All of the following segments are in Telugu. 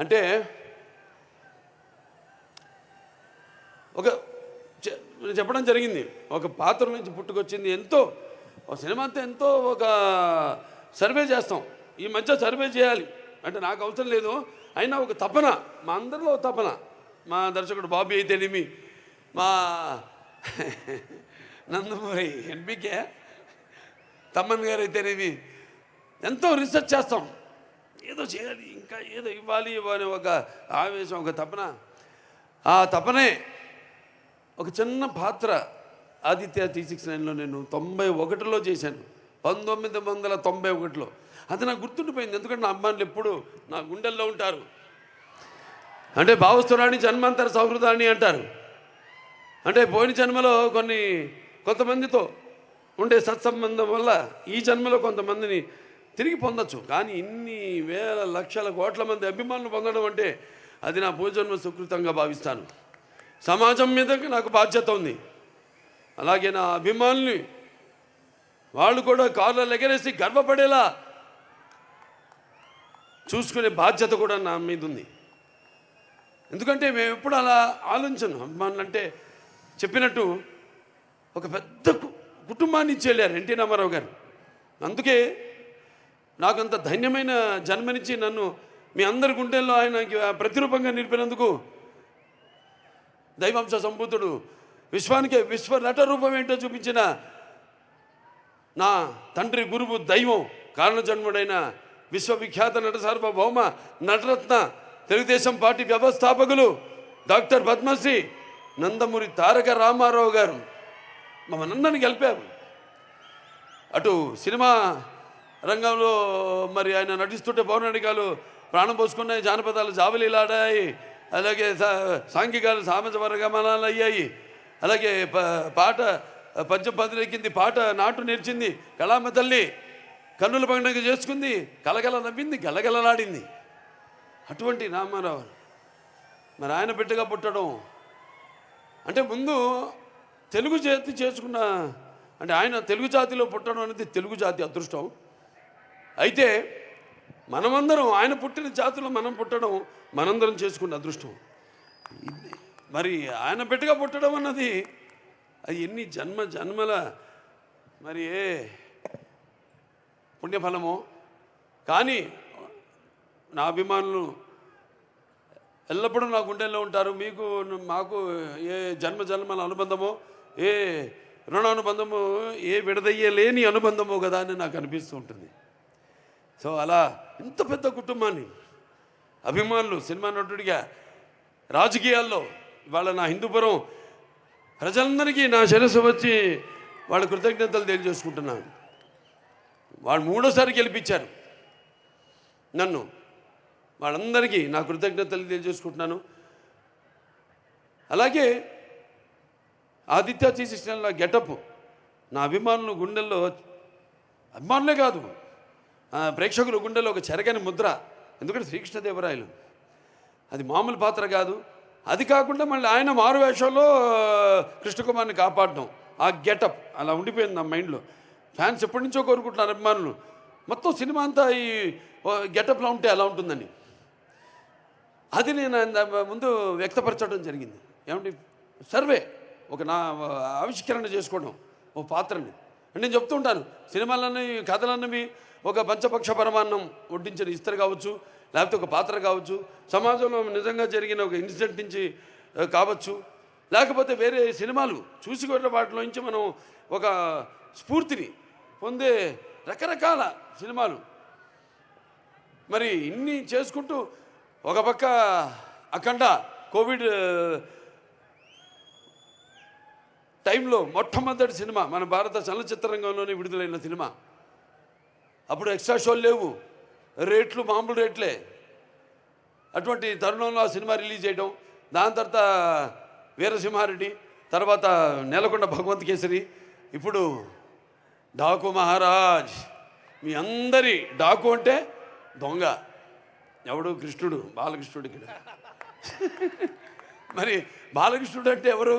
అంటే ఒక చెప్పడం జరిగింది, ఒక పాత్ర నుంచి పుట్టుకొచ్చింది. ఎంతో ఒక సినిమా అంతా ఎంతో ఒక సర్వే చేస్తాం. ఈ మధ్య సర్వే చేయాలి అంటే నాకు అవసరం లేదు, అయినా ఒక తపన మా అందరిలో తపన. మా దర్శకుడు బాబీ అయితేనేమి, మా నందమూరి ఎన్బికే తమ్మన్ గారు అయితేనేమి, ఎంతో రీసెర్చ్ చేస్తాం. ఏదో చేయాలి, ఇంకా ఏదో ఇవ్వాలి అని ఒక ఆవేశం, ఒక తపన. ఆ తపనే ఒక చిన్న పాత్ర ఆదిత్య T69లో నేను 91లో చేశాను, 1991లో. అది నాకు గుర్తుండిపోయింది, ఎందుకంటే నా అమ్మాయిలు ఎప్పుడు నా గుండెల్లో ఉంటారు. అంటే భావస్తురాణి జన్మాంతర సౌహృదాన్ని అంటారు. అంటే పోయిన జన్మలో కొంతమందితో ఉండే సత్సంబంధం వల్ల ఈ జన్మలో కొంతమందిని తిరిగి పొందొచ్చు. కానీ ఇన్ని వేల లక్షల కోట్ల మంది అభిమానులు పొందడం అంటే అది నా పూర్వజన్మ సుకృతంగా భావిస్తాను. సమాజం మీద నాకు బాధ్యత ఉంది. అలాగే నా అభిమానుల్ని వాళ్ళు కూడా కార్లలో ఎగరేసి గర్వపడేలా చూసుకునే బాధ్యత కూడా నా మీద ఉంది. ఎందుకంటే మేము ఎప్పుడు అలా ఆలోచించను. అభిమానులు అంటే చెప్పినట్టు ఒక పెద్ద కుటుంబాన్ని ఇచ్చి వెళ్ళారు ఎన్టీ రామారావు గారు. అందుకే నాకంత ధన్యమైన జన్మనిచ్చి నన్ను మీ అందరి గుండెల్లో ఆయనకి ప్రతిరూపంగా నిలిపినందుకు దైవాంశ సంభూతుడు, విశ్వానికి విశ్వ నట రూపం ఏంటో చూపించిన నా తండ్రి, గురువు, దైవం, కారణజన్ముడైన విశ్వవిఖ్యాత నట సార్వభౌమ నటరత్న తెలుగుదేశం పార్టీ వ్యవస్థాపకులు డాక్టర్ పద్మశ్రీ నందమూరి తారక రామారావు గారు మమ్మల్ని గెలిపారు. అటు సినిమా రంగంలో మరి ఆయన నటిస్తుంటే పౌరాణికాలు ప్రాణం పోసుకున్నాయి, జానపదాలు జావలీలాడాయి, అలాగే సాంఘికాలు సామాజ వర్గమనాలు అయ్యాయి, అలాగే పాట పద్యం పదిలెక్కింది, పాట నాటు నేర్చింది, కళామ తల్లి కన్నుల పండుగ చేసుకుంది, కలగల నవ్వింది, గలగలలాడింది. అటువంటి రామారావు మరి ఆయన బిడ్డగా పుట్టడం అంటే ముందు తెలుగు జాతి చేసుకున్న, అంటే ఆయన తెలుగు జాతిలో పుట్టడం అనేది తెలుగు జాతి అదృష్టం. అయితే మనమందరం ఆయన పుట్టిన జాతిలో మనం పుట్టడం మనందరం చేసుకున్న అదృష్టం. మరి ఆయన బిడ్డగా పుట్టడం అన్నది అది ఎన్ని జన్మల మరి ఏ పుణ్యఫలమో. కానీ నా అభిమానులు ఎల్లప్పుడూ నా గుండెల్లో ఉంటారు. మీకు మాకు ఏ జన్మల అనుబంధమో, ఏ రుణానుబంధమో, ఏ విడదయ్యలేని అనుబంధమో కదా అని నాకు అనిపిస్తూ ఉంటుంది. సో అలా ఇంత పెద్ద కుటుంబాన్ని అభిమానులు, సినిమా నటుడిగా, రాజకీయాల్లో ఇవాళ నా హిందూపురం ప్రజలందరికీ నా శిరస్సు వచ్చి వాళ్ళ కృతజ్ఞతలు తెలియజేసుకుంటున్నాను. వాళ్ళు 3వ గెలిపించారు నన్ను, వాళ్ళందరికీ నా కృతజ్ఞతలు తెలియజేసుకుంటున్నాను. అలాగే ఆదిత్య T69లో గెటప్ నా అభిమానులు గుండెల్లో, అభిమానులే కాదు ప్రేక్షకుల గుండెల్లో ఒక చెరగని ముద్ర. ఎందుకంటే శ్రీకృష్ణదేవరాయలు అది మామూలు పాత్ర కాదు. అది కాకుండా మళ్ళీ ఆయన మారు వేషంలో కృష్ణకుమార్ని కాపాడడం, ఆ గెటప్ అలా ఉండిపోయింది నా మైండ్లో. ఫ్యాన్స్ ఎప్పటి నుంచో కోరుకుంటున్నారు అభిమానులు, మొత్తం సినిమా అంతా ఈ గెటప్లో ఉంటే ఎలా ఉంటుందని. అది నేను ముందు వ్యక్తపరచడం జరిగింది. ఏమంటే సర్వే ఒక నా ఆవిష్కరణ చేసుకోవడం ఓ పాత్రని. అంటే నేను చెప్తూ ఉంటాను, సినిమాలన్నీ కథలన్నవి ఒక పంచపక్ష పరమాన్నం వడ్డించిన ఇస్తరు కావచ్చు, లేకపోతే ఒక పాత్ర కావచ్చు, సమాజంలో నిజంగా జరిగిన ఒక ఇన్సిడెంట్ నుంచి కావచ్చు, లేకపోతే వేరే సినిమాలు చూసి కూడా వాటిలో నుంచి మనం ఒక స్ఫూర్తిని పొందే రకరకాల సినిమాలు. మరి ఇన్ని చేసుకుంటూ ఒక పక్క అఖండ కోవిడ్ టైంలో మొట్టమొదటి సినిమా మన భారత చలనచిత్ర రంగంలోనే విడుదలైన సినిమా. అప్పుడు ఎక్స్ట్రా షోలు లేవు, రేట్లు మామూలు రేట్లే. అటువంటి తరుణంలో ఆ సినిమా రిలీజ్ చేయడం, దాని తర్వాత వీరసింహారెడ్డి, తర్వాత నేలకొండ భగవంత్ కేసరి, ఇప్పుడు డాకు మహారాజ్. మీ అందరి డాకు అంటే దొంగ ఎవడు? కృష్ణుడు, బాలకృష్ణుడు. ఇక్కడ మరి బాలకృష్ణుడు అంటే ఎవరు?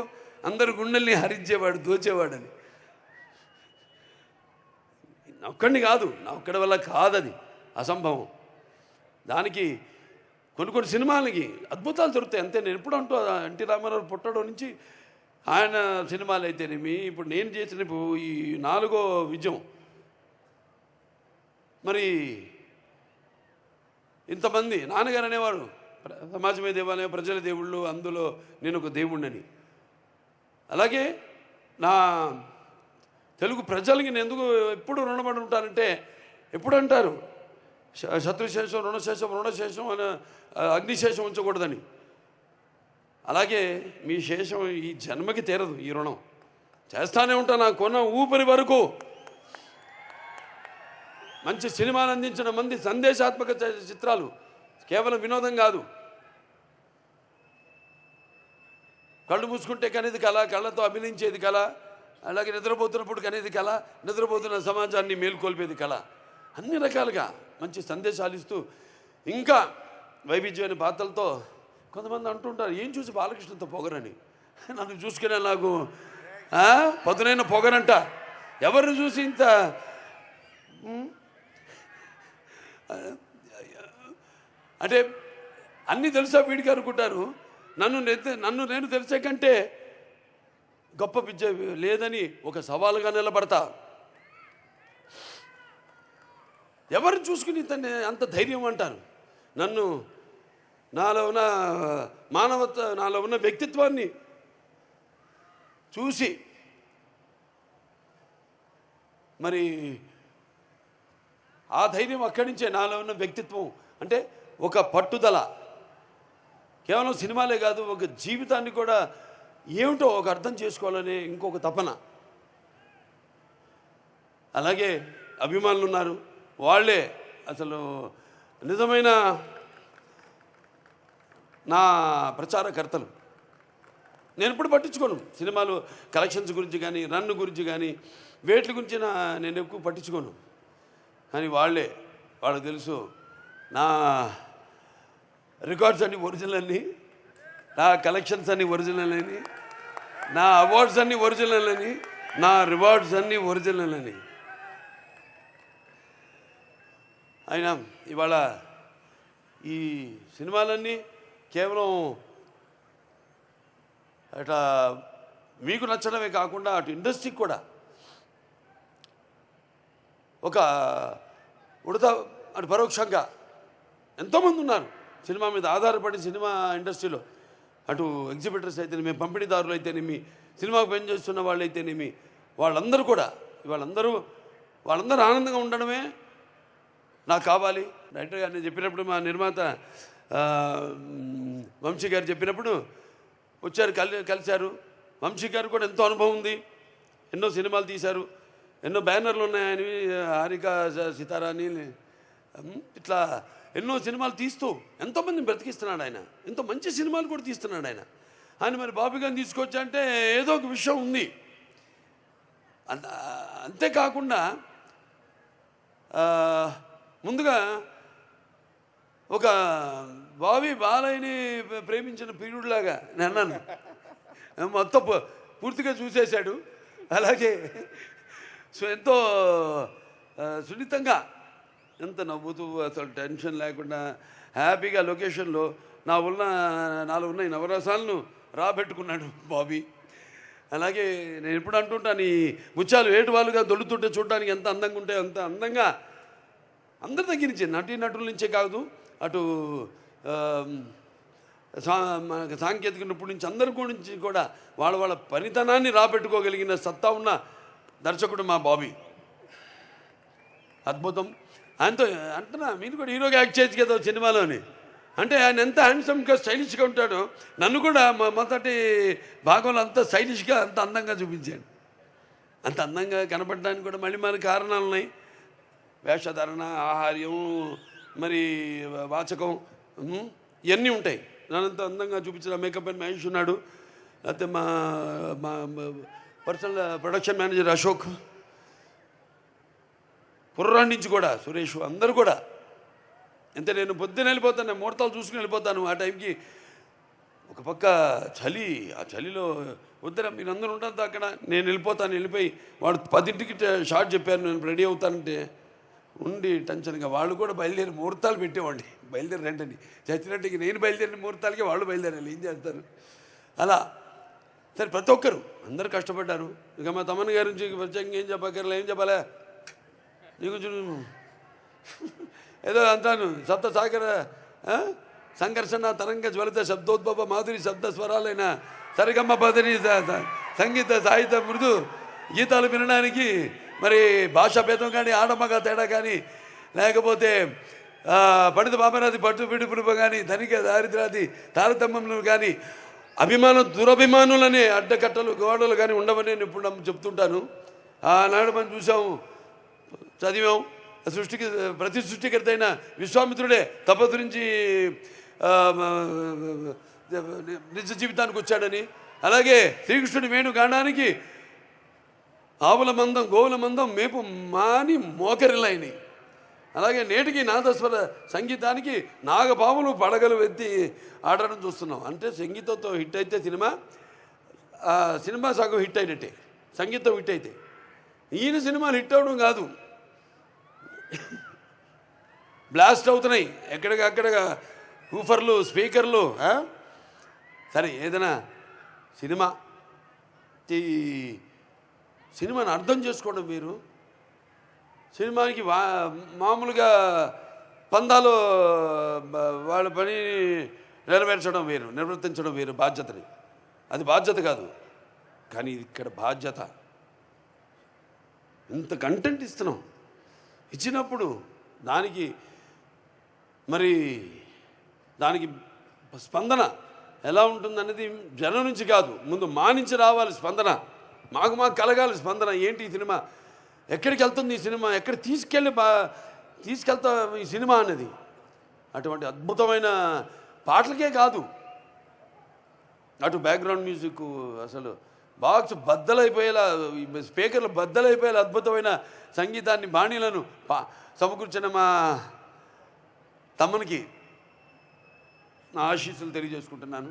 అందరు గుండెల్ని హరించేవాడు, దోచేవాడని. నా ఒక్కడిని కాదు, నా ఒక్కడి వల్ల కాదది, అసంభవం. దానికి కొన్ని సినిమాలకి అద్భుతాలు దొరుకుతాయి అంతే. నేను ఎప్పుడు అంటూ ఎన్టీ రామారావు పుట్టడం నుంచి ఆయన సినిమాలు అయితేనేమి, ఇప్పుడు నేను చేసిన ఈ 4వ విజయం, మరి ఇంతమంది నాన్నగారు అనేవారు సమాజమే దేవాలయం, ప్రజల దేవుళ్ళు, అందులో నేను ఒక దేవుణ్ణని. అలాగే నా తెలుగు ప్రజలకి నేను ఎందుకు ఎప్పుడు రుణపడి ఉంటానంటే, ఎప్పుడు అంటారు శత్రుశేషం రుణశేషం అని, అగ్నిశేషం ఉంచకూడదని. అలాగే మీ శేషం ఈ జన్మకి తీరదు, ఈ రుణం చేస్తానే ఉంటాను నా కొన్న ఊపిరి వరకు. మంచి సినిమాలు అందించిన మంది సందేశాత్మక చిత్రాలు, కేవలం వినోదం కాదు. కళ్ళు మూసుకుంటే కనేది కళ, కళ్ళతో అభినయించేది కళ, అలాగే నిద్రపోతున్నప్పుడు కనేది కళ, నిద్రపోతున్న సమాజాన్ని మేల్కొల్పేది కళ. అన్ని రకాలుగా మంచి సందేశాలు ఇస్తూ ఇంకా వైవిధ్యమైన పాత్రలతో. కొంతమంది అంటుంటారు ఏం చూసి బాలకృష్ణతో పొగరని. నన్ను చూసుకునే నాకు పదునైన పొగరంట. ఎవరిని చూసి ఇంత అంటే అన్నీ తెలుసా వీడికి అనుకుంటారు. నన్ను నేను తెలిసే కంటే గొప్ప విద్య లేదని ఒక సవాలుగా నిలబడతా. ఎవరిని చూసుకుని తను అంత ధైర్యం అంటారు. నన్ను నాలో ఉన్న నాలో ఉన్న వ్యక్తిత్వాన్ని చూసి మరి ఆ ధైర్యం అక్కడి నుంచే నాలో ఉన్న వ్యక్తిత్వం అంటే ఒక పట్టుదల. కేవలం సినిమాలే కాదు, ఒక జీవితాన్ని కూడా ఏమిటో ఒక అర్థం చేసుకోవాలనే ఇంకొక తపన. అలాగే అభిమానులు ఉన్నారు, వాళ్ళే అసలు నిజమైన నా ప్రచారకర్తలు. నేను ఎప్పుడు పట్టించుకోను సినిమాలు కలెక్షన్స్ గురించి కానీ, రన్ గురించి కానీ, వేట్ల గురించి నేను ఎక్కువ పట్టించుకోను. కానీ వాళ్ళకి తెలుసు నా రికార్డ్స్ అన్నీ ఒరిజినల్ అని, నా కలెక్షన్స్ అన్నీ ఒరిజినల్ అని, నా అవార్డ్స్ అన్నీ ఒరిజినల్ అని, నా రివార్డ్స్ అన్నీ ఒరిజినల్ అని. అయినా ఇవాళ ఈ సినిమాలన్నీ కేవలం అట్లా మీకు నచ్చడమే కాకుండా అటు ఇండస్ట్రీకి కూడా ఒక అటు పరోక్షంగా ఎంతోమంది ఉన్నారు సినిమా మీద ఆధారపడి సినిమా ఇండస్ట్రీలో. అటు ఎగ్జిబిటర్స్ అయితేనేమి, పంపిణీదారులు అయితేనేమి, సినిమాకు పని చేస్తున్న వాళ్ళు అయితేనేమి, వాళ్ళందరూ కూడా వాళ్ళందరూ ఆనందంగా ఉండడమే నాకు కావాలి. డైరెక్టర్ గారిని చెప్పినప్పుడు, మా నిర్మాత వంశీ గారు చెప్పినప్పుడు వచ్చారు, కలిశారు. వంశీ గారు కూడా ఎంతో అనుభవం ఉంది, ఎన్నో సినిమాలు తీశారు, ఎన్నో బ్యానర్లు ఉన్నాయని, హారిక సితారా అని ఇట్లా ఎన్నో సినిమాలు తీస్తూ ఎంతోమందిని బ్రతికిస్తున్నాడు ఆయన. ఎంతో మంచి సినిమాలు కూడా తీస్తున్నాడు ఆయన మరి బాబీ గారిని తీసుకొచ్చా అంటే ఏదో ఒక విషయం ఉంది. అంతేకాకుండా ముందుగా ఒక బాబీ బాలయ్యని ప్రేమించిన పీరుడులాగా నేను అన్నాను. మొత్తం పూర్తిగా చూసేశాడు. అలాగే ఎంతో సున్నితంగా, ఎంత నవ్వుతూ అసలు టెన్షన్ లేకుండా హ్యాపీగా లొకేషన్లో నాలో ఉన్న ఈ నవరసాలను రాబెట్టుకున్నాడు బాబీ. అలాగే నేను ఎప్పుడు అంటుంటాను, ఈ ముత్యాలు ఏటువాలుగా దొల్లుతుంటే చూడడానికి ఎంత అందంగా ఉంటే అంత అందంగా అందరి దగ్గర నుంచి, నటుల నుంచే కాదు, అటు సాంకేతిక నిపుణుల నుంచి అందరి గురించి కూడా వాళ్ళ పనితనాన్ని రాబెట్టుకోగలిగిన సత్తా ఉన్న దర్శకుడు మా బాబీ. అద్భుతం. ఆయనతో అంటున్నా, మీరు కూడా హీరోగా యాక్ట్ చేయొచ్చు కదా సినిమాలోని. అంటే ఆయన ఎంత హ్యాండ్సమ్గా స్టైలిష్గా ఉంటాడో, నన్ను కూడా మొదటి భాగంలో అంత స్టైలిష్గా అంత అందంగా చూపించాడు. అంత అందంగా కనపడడానికి కూడా మళ్ళీ మన కారణాలు ఉన్నాయి. వేషధారణ, ఆహార్యం, మరి వాచకం, ఇవన్నీ ఉంటాయి. నన్నంత అందంగా చూపించిన మేకప్ అండ్ మహేష్ ఉన్నాడు. లేకపోతే మా పర్సనల్ ప్రొడక్షన్ మేనేజర్ అశోక్, కుర్రాడి నుంచి కూడా సురేష్, అందరూ కూడా. అంతే, నేను పొద్దున్న వెళ్ళిపోతాను, నేను ముహూర్తాలు చూసుకుని వెళ్ళిపోతాను. ఆ టైంకి ఒక పక్క చలి, ఆ చలిలో వద్దరా మీరందరూ ఉండద్దు అక్కడ, నేను వెళ్ళిపోయి వాడు 10ంటికి షార్ట్ చెప్పారు, నేను రెడీ అవుతానంటే ఉండి టెన్షన్గా వాళ్ళు కూడా బయలుదేరి ముహూర్తాలు పెట్టేవాడిని బయలుదేరి రండి. చచ్చినట్టుకి నేను బయలుదేరిన ముహూర్తాలకి వాళ్ళు బయలుదేరాలి, ఏం చేస్తారు అలా. సరే ప్రతి ఒక్కరు అందరూ కష్టపడ్డారు. ఇక మా తమ్మన్న గారి నుంచి ప్రత్యేకంగా ఏం చెప్పక్కర్లే, ఏం చెప్పాలా నీ కొంచెం ఏదో అంటాను. సప్త సాగర సంఘర్షణ తరంగ జ్వలిత శబ్దోద్భవ మాధురి శబ్ద స్వరాలైన సరిగమ్మ పదని సంగీత సాహిత్య మృదు గీతాలు వినడానికి మరి భాషా భేదం కానీ ఆడమగ తేడా కానీ లేకపోతే పండిత బామరాది పట్టు పిడుపుడుపు కానీ ధనిక దారిద్రాది తారతమ్యములు కానీ అభిమానం దురభిమానులనే అడ్డకట్టలు గోడలు కానీ ఉండవని నేను ఇప్పుడు చెప్తుంటాను. ఆనాడు మనం చూసాము, చదివాం. సృష్టికి ప్రతి సృష్టికర్త అయిన విశ్వామిత్రుడే తపస్సు నిజ జీవితానికి వచ్చాడని, అలాగే శ్రీకృష్ణుడి వేణుగానానికి ఆవుల మందం గోవుల మందం మేపు మాని మోకరిలైనవి. అలాగే నేటికి నాదస్వర సంగీతానికి నాగపాములు పడగలు ఎత్తి ఆడడం చూస్తున్నాం. అంటే సంగీతంతో హిట్ అయితే సినిమా సగం హిట్ అయినట్టే, సంగీతం హిట్ అయితే. ఈయన సినిమాలు హిట్ అవడం కాదు, బ్లాస్ట్ అవుతున్నాయి ఎక్కడికక్కడ ఊఫర్లు స్పీకర్లు. సరే ఏదైనా సినిమాని అర్థం చేసుకోవడం మీరు, సినిమాకి మామూలుగా పందాలు వాళ్ళ పని నెరవేర్చడం వేరు, నిర్వర్తించడం వేరు బాధ్యతని. అది బాధ్యత కాదు, కానీ ఇక్కడ బాధ్యత. ఇంత కంటెంట్ ఇస్తున్నాం, ఇచ్చినప్పుడు దానికి స్పందన ఎలా ఉంటుందనేది జనం నుంచి కాదు, ముందు మా నుంచి రావాలి స్పందన. మాకు కలగాలి స్పందన. ఏంటి ఈ సినిమా, ఎక్కడికి వెళ్తుంది ఈ సినిమా, ఎక్కడ తీసుకెళ్తా ఈ సినిమా అనేది. అటువంటి అద్భుతమైన పాటలకే కాదు, అటు బ్యాక్గ్రౌండ్ మ్యూజిక్ అసలు బాక్స్ బద్దలైపోయేలా, స్పీకర్లు బద్దలైపోయేలా అద్భుతమైన సంగీతాన్ని బాణీలను సమకూర్చిన మా తమ్మునికి నా ఆశీస్సులు తెలియజేసుకుంటున్నాను.